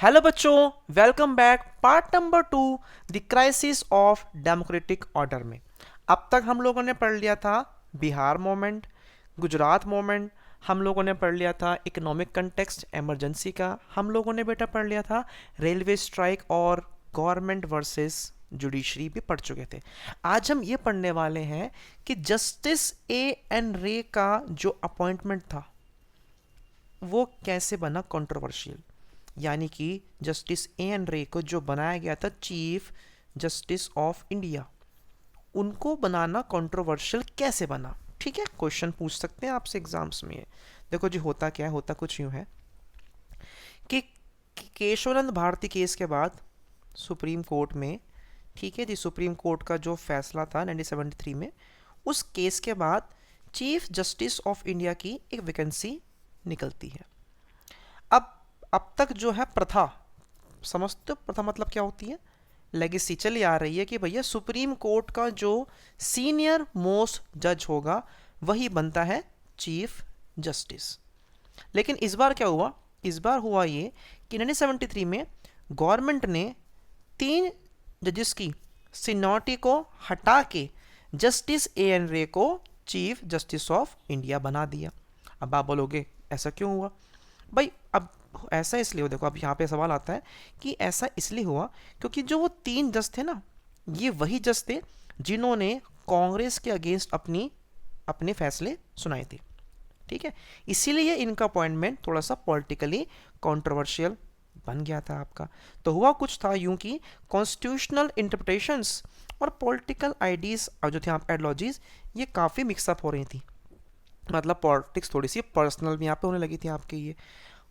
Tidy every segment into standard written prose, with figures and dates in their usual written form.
Hello बच्चों, welcome back. Part number 2, the crisis of democratic order में अब तक हम लोगों ने पढ़ लिया था बिहार मोमेंट, गुजरात मोमेंट, हम लोगों ने पढ़ लिया था इकोनॉमिक कंटेक्स्ट इमरजेंसी का, हम लोगों ने बेटा पढ़ लिया था रेलवे स्ट्राइक और गवर्नमेंट वर्सेस जुडिशरी भी पढ़ चुके थे। आज हम ये पढ़ने वाले हैं कि जस्टिस ए एन रे का जो अपॉइंटमेंट था वो कैसे बना कंट्रोवर्शियल। यानी कि जस्टिस ए एन रे को जो बनाया गया था चीफ जस्टिस ऑफ इंडिया, उनको बनाना कंट्रोवर्शियल कैसे बना। ठीक है, क्वेश्चन पूछ सकते हैं आपसे एग्जाम्स में। देखो जी, होता क्या है, होता कुछ यूं है कि केशवानंद भारती केस के बाद सुप्रीम कोर्ट में, ठीक है जी, सुप्रीम कोर्ट का जो फैसला था 1973 में, उस केस के बाद चीफ जस्टिस ऑफ इंडिया की एक वैकेंसी निकलती है। अब अब तक जो है प्रथा, समझते हो प्रथा मतलब क्या होती है? लेगेसी चली आ रही है कि भैया सुप्रीम कोर्ट का जो सीनियर मोस्ट जज होगा वही बनता है चीफ जस्टिस। लेकिन इस बार क्या हुआ? इस बार हुआ ये कि 1973 में गवर्नमेंट ने 3 जजेस की सीनियरिटी को हटा के जस्टिस ए एन रे को चीफ जस्टिस ऑफ इंडिया बना दिया। अब आप बोलोगे ऐसा क्यों हुआ भाई? अब ऐसा इसलिए हो, देखो अब यहाँ पे सवाल आता है कि ऐसा इसलिए हुआ क्योंकि जो वो 3 जज थे ना, ये वही जज थे जिन्होंने कांग्रेस के अगेंस्ट अपने फैसले सुनाए थे। ठीक है, इसीलिए इनका अपॉइंटमेंट थोड़ा सा पॉलिटिकली कंट्रोवर्शियल बन गया था आपका। तो हुआ कुछ था यूं कि कॉन्स्टिट्यूशनल इंटरप्रिटेशंस और पॉलिटिकल आइडियाज और जो थे आप आइडियोलॉजीज, ये काफ़ी मिक्सअप हो रही थी। मतलब पॉलिटिक्स थोड़ी सी पर्सनल भी यहाँ पे होने लगी थी आपके। ये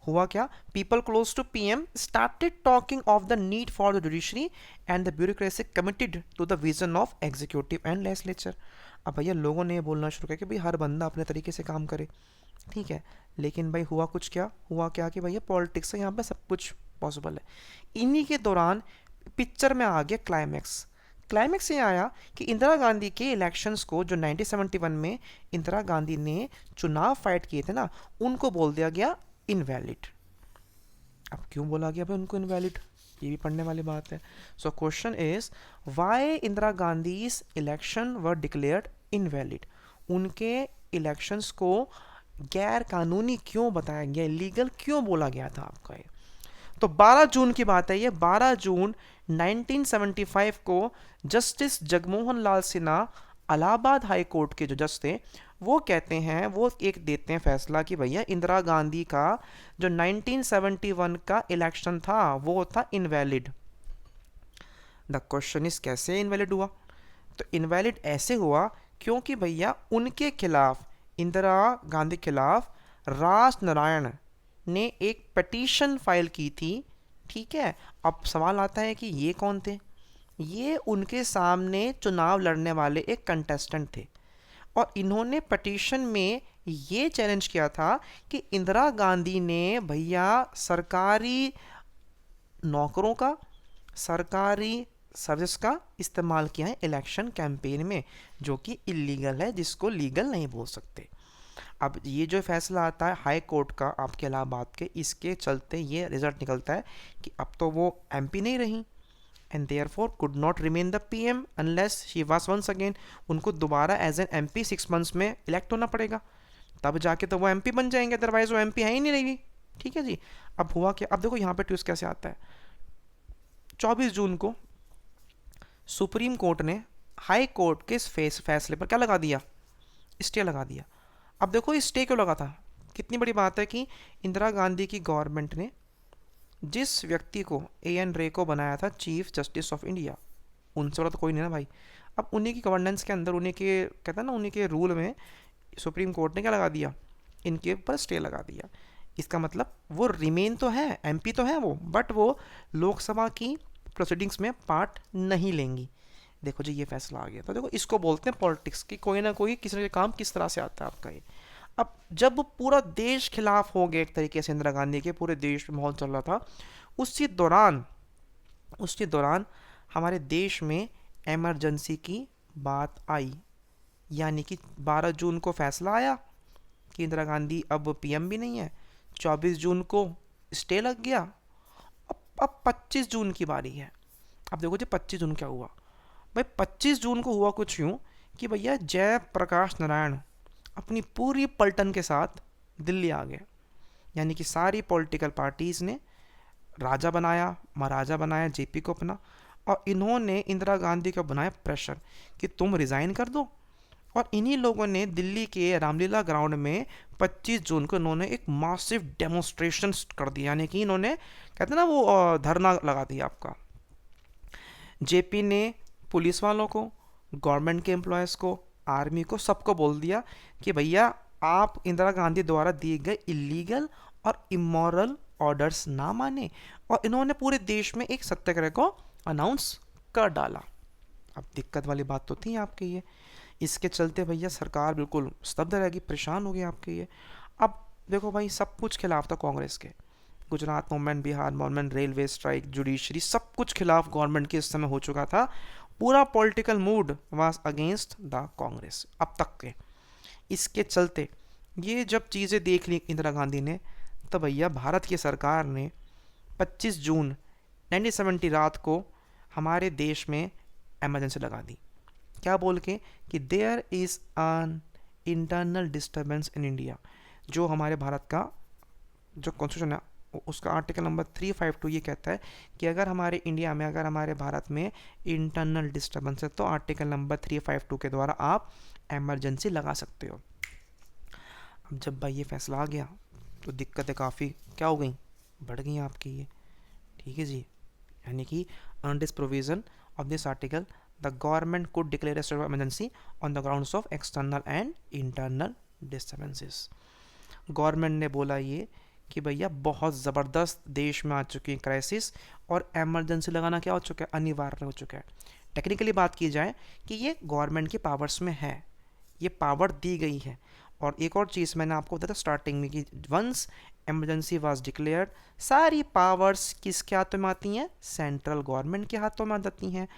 हुआ क्या? People close to PM started talking of the need for the judiciary and the bureaucracy committed to the vision of executive and legislature. अब भैया लोगों ने ये बोलना शुरू किया कि भाई हर बंदा अपने तरीके से काम करे, ठीक है, लेकिन भाई हुआ क्या कि भैया पॉलिटिक्स से यहाँ पे सब कुछ पॉसिबल है। इन्हीं के दौरान पिक्चर में आ गया क्लाइमैक्स। क्लाइमैक्स ये आया कि इंदिरा गांधी के इलेक्शंस को जो 1971 में इंदिरा गांधी ने चुनाव फाइट किए थे ना, उनको बोल दिया गया इनवैलिड। अब क्यों बोला गया भाई उनको इनवैलिड, ये भी पढ़ने वाली बात है। So question is why Indira Gandhi's election were declared invalid. उनके इलेक्शंस को गैर कानूनी क्यों बताया गया, इलीगल क्यों बोला गया था आपका ये? तो 12 जून की बात है ये। 12 जून 1975 को जस्टिस जगमोहन लाल सिन्हा, इलाहाबाद हाई कोर्ट के जो जज थे, वो कहते हैं, वो एक देते हैं फैसला कि भैया इंदिरा गांधी का जो 1971 का इलेक्शन था वो था इनवैलिड। द क्वेश्चन इज कैसे इनवैलिड हुआ? तो इनवैलिड ऐसे हुआ क्योंकि भैया उनके खिलाफ, इंदिरा गांधी के खिलाफ राज नारायण ने एक पिटीशन फाइल की थी। ठीक है, अब सवाल आता है कि ये कौन थे? ये उनके सामने चुनाव लड़ने वाले एक कंटेस्टेंट थे और इन्होंने पिटीशन में ये चैलेंज किया था कि इंदिरा गांधी ने भैया सरकारी नौकरों का, सरकारी सर्विस का इस्तेमाल किया है इलेक्शन कैंपेन में, जो कि इलीगल है, जिसको लीगल नहीं बोल सकते। अब ये जो फैसला आता है हाई कोर्ट का आपके इलाहाबाद के, इसके चलते ये रिजल्ट निकलता है कि अब तो वो एमपी नहीं रही and therefore could not remain the PM unless she was once again. उनको दोबारा एज एन एमपी 6 मंथ्स में इलेक्ट होना पड़ेगा, तब जाके तो वो एमपी बन जाएंगे, अदरवाइज वो एमपी है ही नहीं रहेगी। ठीक है जी। अब हुआ क्या? अब देखो यहाँ पे ट्विस्ट कैसे आता है। 24 जून को सुप्रीम कोर्ट ने हाई कोर्ट के इस फैसले पर क्या लगा दिया? स्टे लगा दिया। अब देखो इस स्टे क्यों लगा था? कितनी बड़ी बात है कि इंदिरा गांधी की गवर्नमेंट ने जिस व्यक्ति को ए एन रे को बनाया था चीफ जस्टिस ऑफ इंडिया, उनसे बड़ा तो कोई नहीं ना भाई। अब उन्हीं की गवर्नेंस के अंदर, उन्हीं के कहते हैं ना, उन्हीं के रूल में सुप्रीम कोर्ट ने क्या लगा दिया? इनके ऊपर स्टे लगा दिया। इसका मतलब वो रिमेन तो है, एमपी तो है वो, बट वो लोकसभा की प्रोसीडिंग्स में पार्ट नहीं लेंगी। देखो जी ये फैसला आ गया। तो देखो इसको बोलते हैं पॉलिटिक्स की कोई ना कोई किसी का काम किस तरह से आता है आपका ये। अब जब पूरा देश खिलाफ हो गया एक तरीके से इंदिरा गांधी के, पूरे देश में माहौल चल रहा था, उसी दौरान हमारे देश में इमरजेंसी की बात आई। यानी कि 12 जून को फैसला आया कि इंदिरा गांधी अब पीएम भी नहीं है, 24 जून को स्टे लग गया। अब अब 25 जून की बारी है। अब देखो जी 25 जून क्या हुआ भाई। 25 जून को हुआ कुछ यूँ कि भैया जयप्रकाश नारायण अपनी पूरी पलटन के साथ दिल्ली आ गए। यानी कि सारी पॉलिटिकल पार्टीज़ ने राजा बनाया, महाराजा बनाया जेपी को अपना, और इन्होंने इंदिरा गांधी को बनाया प्रेशर कि तुम रिज़ाइन कर दो। और इन्हीं लोगों ने दिल्ली के रामलीला ग्राउंड में 25 जून को इन्होंने एक मासिव डेमोन्स्ट्रेशन कर दिया। यानी कि इन्होंने कहते हैं ना वो धरना लगा दिया आपका। जेपी ने पुलिस वालों को, गवर्नमेंट के एम्प्लॉयज़ को, आर्मी को, सबको बोल दिया कि भैया आप इंदिरा गांधी द्वारा दिए गए इलीगल और इमोरल ऑर्डर्स ना माने। और इन्होंने पूरे देश में एक सत्याग्रह को अनाउंस कर डाला। अब दिक्कत वाली बात तो थी आपके ये, इसके चलते भैया सरकार बिल्कुल स्तब्ध रहेगी, परेशान हो गई आपके ये। अब देखो भाई सब कुछ खिलाफ था कांग्रेस के, Gujarat movement, Bihar movement, railway strike, judiciary, सब कुछ खिलाफ गवर्नमेंट के इस समय हो चुका था। पूरा political mood was against the Congress अब तक के। इसके चलते ये जब चीज़ें देख ली इंदिरा गांधी ने, तो भैया भारत की सरकार ने 25 जून 1970 रात को हमारे देश में एमरजेंसी लगा दी। क्या बोल के कि there is an internal disturbance in India. जो हमारे भारत का जो कॉन्स्टिट्यूशन है उसका आर्टिकल नंबर 352 ये कहता है कि अगर हमारे इंडिया में, अगर हमारे भारत में इंटरनल डिस्टर्बेंस है तो आर्टिकल नंबर 352 के द्वारा आप एमरजेंसी लगा सकते हो। अब जब भाई ये फैसला आ गया तो दिक्कतें काफ़ी क्या हो गई, बढ़ गई आपकी ये। ठीक है जी। यानी कि under this provision of this article the government could declare a state of emergency on the grounds of external and internal disturbances। Government ने बोला ये कि भैया बहुत ज़बरदस्त देश में आ चुकी है क्राइसिस, और एमरजेंसी लगाना क्या हो चुका है, अनिवार्य हो चुका है। टेक्निकली बात की जाए कि ये गवर्नमेंट के पावर्स में है, ये पावर दी गई है। और एक और चीज़ मैंने आपको बताया था स्टार्टिंग में कि वंस एमरजेंसी वाज डिक्लेयर्ड, सारी पावर्स किसके हाथों में आती हैं, सेंट्रल गवर्नमेंट के हाथों में आ जाती हैं,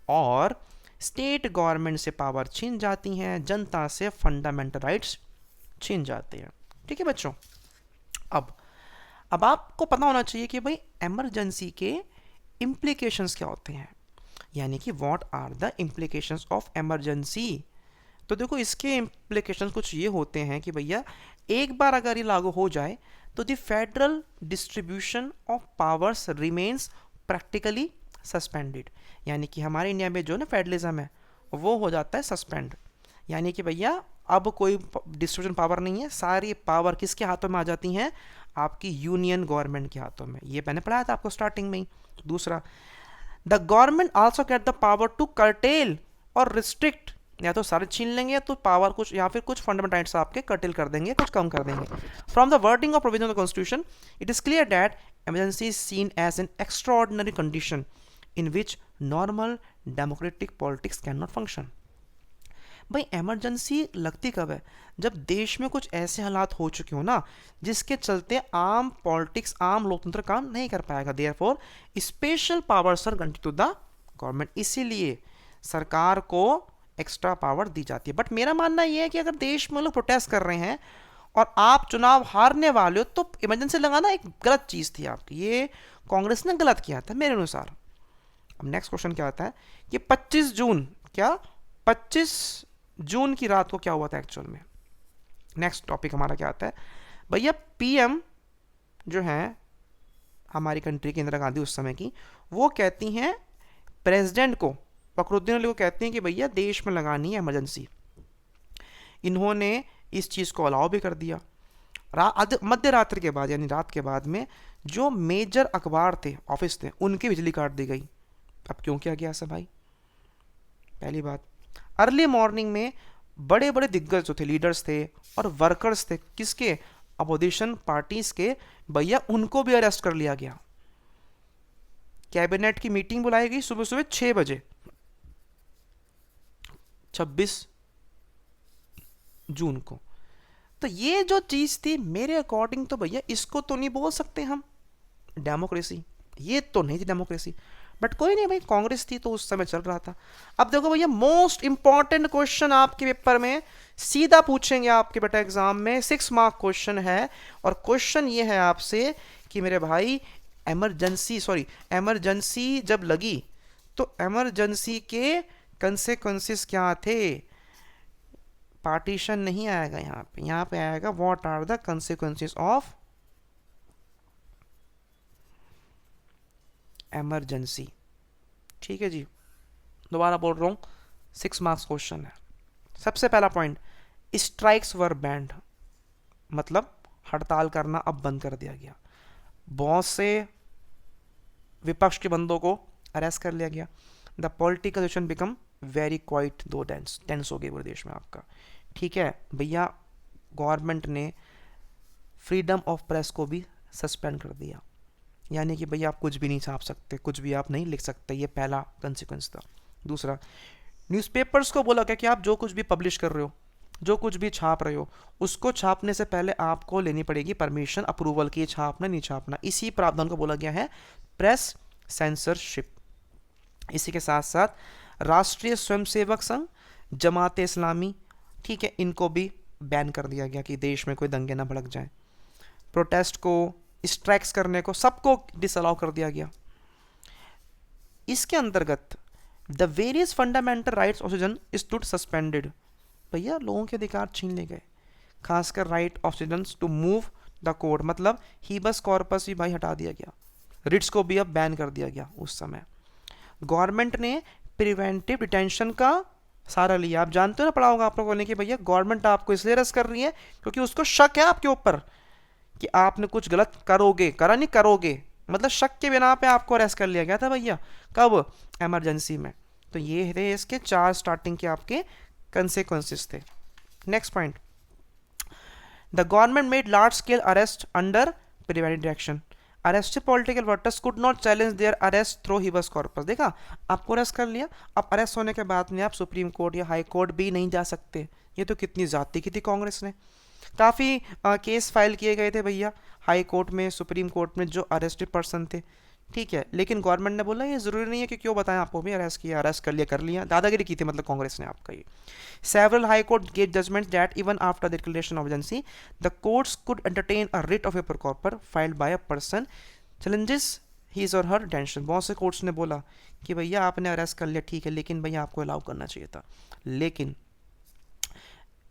और स्टेट गवर्नमेंट से पावर छीन जाती हैं, जनता से फंडामेंटल राइट्स छीन जाते हैं। ठीक है बच्चों। अब आपको पता होना चाहिए कि भाई एमरजेंसी के इम्प्लीकेशंस क्या होते हैं, यानी कि what are the implications of emergency. तो देखो इसके इम्प्लीकेशंस कुछ ये होते हैं कि भैया एक बार अगर ये लागू हो जाए तो the federal distribution of powers remains practically suspended. यानी कि हमारे इंडिया में जो ना फेडरलिज्म है वो हो जाता है सस्पेंड। यानी कि भैया अब कोई डिस्ट्रीब्यूशन पावर नहीं है, सारी पावर किसके हाथों में आ जाती हैं, आपकी यूनियन गवर्नमेंट के हाथों में। ये मैंने पढ़ाया था आपको स्टार्टिंग में ही। दूसरा, the government also get the power to curtail और रिस्ट्रिक्ट, या तो सारे छीन लेंगे या तो पावर कुछ, या फिर कुछ फंडामेंटल राइट्स आपके कर्टेल कर देंगे, कुछ कम कर देंगे। From the wording of provision of the constitution it is clear that emergency is seen as an extraordinary condition in which normal democratic politics cannot function। भाई इमरजेंसी लगती कब है, जब देश में कुछ ऐसे हालात हो चुके हो ना जिसके चलते आम पॉलिटिक्स, आम लोकतंत्र काम नहीं कर पाएगा। Therefore special powers are granted to the government, इसीलिए सरकार को एक्स्ट्रा पावर दी जाती है। बट मेरा मानना यह है कि अगर देश में लोग प्रोटेस्ट कर रहे हैं और आप चुनाव हारने वाले हो तो इमरजेंसी लगाना एक गलत चीज़ थी आपकी, ये कांग्रेस ने गलत किया था मेरे अनुसार। अब नेक्स्ट क्वेश्चन क्या आता है कि 25 जून, क्या 25 जून की रात को क्या हुआ था एक्चुअल में। नेक्स्ट टॉपिक हमारा क्या आता है भैया, पीएम जो है हमारी कंट्री की इंदिरा गांधी उस समय की, वो कहती हैं प्रेसिडेंट को, फखरुद्दीन अली को कहती हैं कि भैया देश में लगानी है इमरजेंसी। इन्होंने इस चीज़ को अलाउ भी कर दिया। मध्य रात्रि के बाद, यानी रात के बाद में जो मेजर अखबार थे, ऑफिस थे, उनकी बिजली काट दी गई। अब क्यों किया गया ऐसा भाई? पहली बात, अर्ली मॉर्निंग में बड़े बड़े दिग्गज जो थे, लीडर्स थे और वर्कर्स थे किसके, अपोजिशन पार्टीज के, भैया उनको भी अरेस्ट कर लिया गया। कैबिनेट की मीटिंग बुलाई गई सुबह सुबह 6 बजे 26 जून को। तो ये जो चीज़ थी मेरे अकॉर्डिंग तो भैया इसको तो नहीं बोल सकते हम डेमोक्रेसी, ये तो नहीं थी डेमोक्रेसी। बट कोई नहीं भाई, कांग्रेस थी तो उस समय चल रहा था। अब देखो भैया मोस्ट इंपॉर्टेंट क्वेश्चन आपके पेपर में सीधा पूछेंगे आपके बेटा एग्जाम में, 6 मार्क क्वेश्चन है। और क्वेश्चन ये है आपसे कि मेरे भाई एमरजेंसी जब लगी तो एमरजेंसी के कंसेक्वेंसेस क्या थे? पार्टीशन नहीं आएगा यहाँ पे आएगा what are the consequences of emergency. ठीक है जी, दोबारा बोल रहा हूँ, 6 मार्क्स क्वेश्चन है। सबसे पहला पॉइंट, स्ट्राइक्स वर बैंड, मतलब हड़ताल करना अब बंद कर दिया गया। बहुत से विपक्ष के बंदों को अरेस्ट कर लिया गया। The political situation become very quite, दो टेंस हो गए पूरे देश में आपका। ठीक है भैया, गवर्नमेंट ने फ्रीडम ऑफ प्रेस को भी सस्पेंड कर दिया, यानी कि भैया आप कुछ भी नहीं छाप सकते, कुछ भी आप नहीं लिख सकते, ये पहला कंसिक्वेंस था। दूसरा, न्यूज़पेपर्स को बोला क्या कि आप जो कुछ भी पब्लिश कर रहे हो, जो कुछ भी छाप रहे हो, उसको छापने से पहले आपको लेनी पड़ेगी परमिशन, अप्रूवल की, छापना नहीं छापना। इसी प्रावधान को बोला गया है प्रेस सेंसरशिप। इसी के साथ साथ राष्ट्रीय स्वयंसेवक संघ, जमात इस्लामी, ठीक है, इनको भी बैन कर दिया गया कि देश में कोई दंगे ना भड़क जाए। प्रोटेस्ट को, स्ट्राइक्स करने को, सबको डिसअलाउ कर दिया गया। इसके अंतर्गत the various fundamental rights of citizen stood suspended, भैया लोगों के अधिकार छीन ले गए, खासकर right of citizen to move the court, मतलब हीबस कॉर्पस भी भाई हटा दिया गया। रिट्स को भी अब बैन कर दिया गया उस समय। गवर्नमेंट ने प्रिवेंटिव डिटेंशन का सहारा लिया। आप जानते हो ना, पढ़ा होगा आप लोगों ने कि भैया गवर्नमेंट आपको इसलिए अरेस्ट कर रही है क्योंकि उसको शक है आपके ऊपर कि आपने कुछ गलत करोगे, करा नहीं करोगे, मतलब शक के बिना पे आपको अरेस्ट कर लिया गया था भैया। कब? इमरजेंसी में। तो ये थे इसके 4 स्टार्टिंग के आपके कंसेक्वेंसेस थे। Next point, the government made large scale arrest under preventive direction. Arrested political workers could not challenge their arrest through habeas corpus. देखा, आपको अरेस्ट कर लिया, अब अरेस्ट होने के बाद में आप सुप्रीम कोर्ट या हाई कोर्ट भी नहीं जा सकते। ये तो कितनी जाती की थी कांग्रेस ने। काफ़ी केस फाइल किए गए थे भैया हाई कोर्ट में, सुप्रीम कोर्ट में, जो अरेस्टेड पर्सन थे। ठीक है, लेकिन गवर्नमेंट ने बोला ये ज़रूरी नहीं है कि क्यों बताएं आपको भी अरेस्ट किया, अरेस्ट कर लिया, कर लिया, दादागिरी की थी मतलब कांग्रेस ने आपका ये। Several high court gave judgement that even after the declaration of emergency the courts could entertain a writ of habeas corpus filed by a person challenges his और हर डिटेंशन। बहुत से कोर्ट्स ने बोला कि भैया आपने अरेस्ट कर लिया, ठीक है, लेकिन भैया आपको अलाउ करना चाहिए था। लेकिन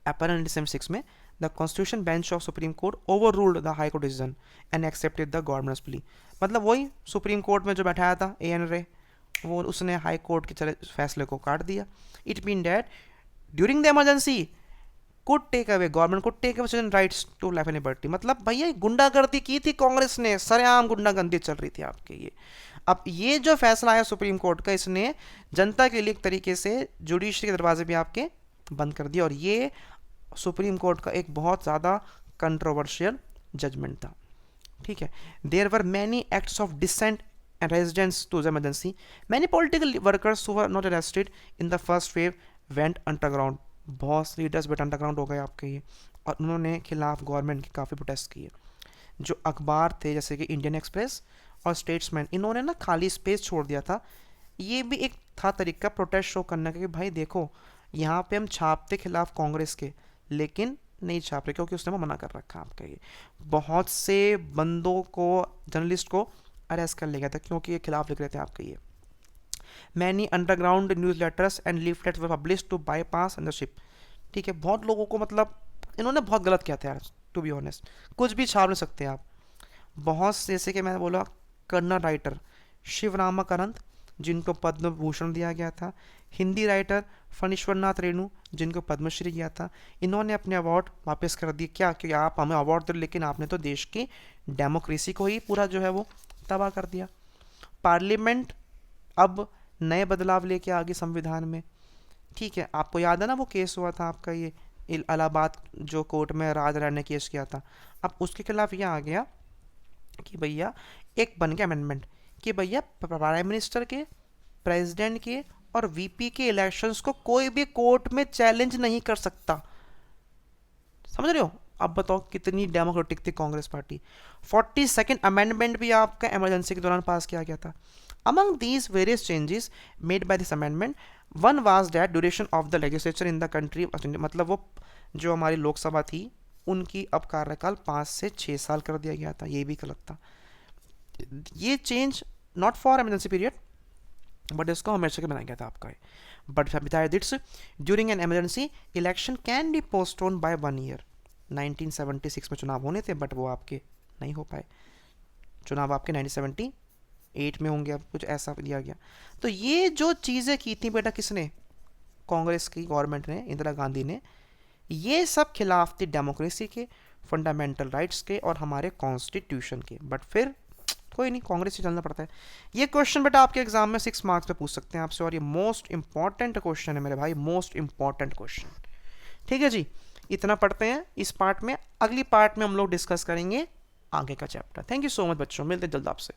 अपरेंट डिसेंबर 6 में the constitution bench of supreme court over ruled the high court decision and accepted the governments plea. मतलब वही सुप्रीम कोर्ट में जो बैठाया था एन रे, वो उसने हाई कोर्ट के फैसले को काट दिया। It mean that during the emergency could take away, government could take away certain rights to life and liberty। मतलब भैया गुंडागर्दी की थी कांग्रेस ने, सरेआम गुंडागर्दी चल रही थी आपके ये। अब ये जो फैसला है सुप्रीम कोर्ट का, इसने जनता के लिए एक तरीके से जुडिशरी के दरवाजे भी आपके बंद कर दिया, और ये सुप्रीम कोर्ट का एक बहुत ज़्यादा कंट्रोवर्शियल जजमेंट था। ठीक है, there were many acts of dissent and residents to the emergency. Many political workers who were not arrested in the first wave went underground। बहुत से लीडर्स बेट अंडरग्राउंड हो गए आपके ये, और उन्होंने खिलाफ गवर्नमेंट की काफ़ी प्रोटेस्ट किए। जो अखबार थे जैसे कि इंडियन एक्सप्रेस और स्टेट्समैन, इन्होंने ना खाली स्पेस छोड़ दिया था। ये भी एक था तरीका प्रोटेस्ट शो करने का कि भाई देखो यहाँ पे हम छापते खिलाफ कांग्रेस के, लेकिन नहीं छाप रहे क्योंकि उसने मना कर रखा आपका ये। बहुत से बंदों को, जर्नलिस्ट को अरेस्ट कर लिया गया था क्योंकि ये खिलाफ लिख रहे थे आपके ये। Many underground newsletters and leaflets were published to bypass censorship। ठीक है, बहुत लोगों को, मतलब इन्होंने बहुत गलत किया था यार, टू बी ऑनेस्ट, कुछ भी छाप नहीं सकते आप। बहुत से, जैसे कि मैंने बोला, कन्नड़ राइटर शिवरामा करंत, जिनको पद्म भूषण दिया गया था, हिंदी राइटर फणीश्वर नाथ रेणु, जिनको पद्मश्री दिया था, इन्होंने अपने अवार्ड वापस कर दिए। क्या? क्योंकि आप हमें अवार्ड दे, लेकिन आपने तो देश की डेमोक्रेसी को ही पूरा जो है वो तबाह कर दिया। पार्लियामेंट अब नए बदलाव लेके आ गए संविधान में। ठीक है, आपको याद है ना वो केस हुआ था आपका ये इलाहाबाद जो कोर्ट में राज राय ने केस किया था। अब उसके खिलाफ ये आ गया कि भैया एक बन गया अमेंडमेंट कि भैया प्राइम मिनिस्टर के, प्रेसिडेंट के और वीपी के इलेक्शंस को कोई भी कोर्ट में चैलेंज नहीं कर सकता। समझ रहे हो? अब बताओ कितनी डेमोक्रेटिक थी कांग्रेस पार्टी। 42nd अमेंडमेंट भी आपका इमरजेंसी के दौरान पास किया गया था। Among these various changes made by this amendment, one was that duration of the legislature in the country, मतलब वो जो हमारी लोकसभा थी उनकी अब कार्यकाल 5 से 6 साल कर दिया गया था। ये भी गलत था। ये change not for emergency period, but इसको हमेशा के बनाया गया था आपका। बट बताया that's during an emergency election can be postpone by 1 year. 1976 में चुनाव होने थे बट वो आपके नहीं हो पाए, चुनाव आपके 1978 में होंगे, अब कुछ ऐसा दिया गया। तो ये जो चीज़ें की थी बेटा किसने, कांग्रेस की गवर्नमेंट ने, इंदिरा गांधी ने, ये सब खिलाफ थी डेमोक्रेसी के, फंडामेंटल राइट्स के और हमारे कॉन्स्टिट्यूशन के। बट फिर कोई नहीं, कांग्रेस से चलना पड़ता है। ये क्वेश्चन बेटा आपके एग्जाम में 6 मार्क्स पे पूछ सकते हैं आपसे, और ये मोस्ट इंपॉर्टेंट क्वेश्चन है मेरे भाई, मोस्ट इंपॉर्टेंट क्वेश्चन। ठीक है जी, इतना पढ़ते हैं इस पार्ट में। अगली पार्ट में हम लोग डिस्कस करेंगे आगे का chapter. Thank you so much बच्चों, मिलते हैं जल्द आपसे।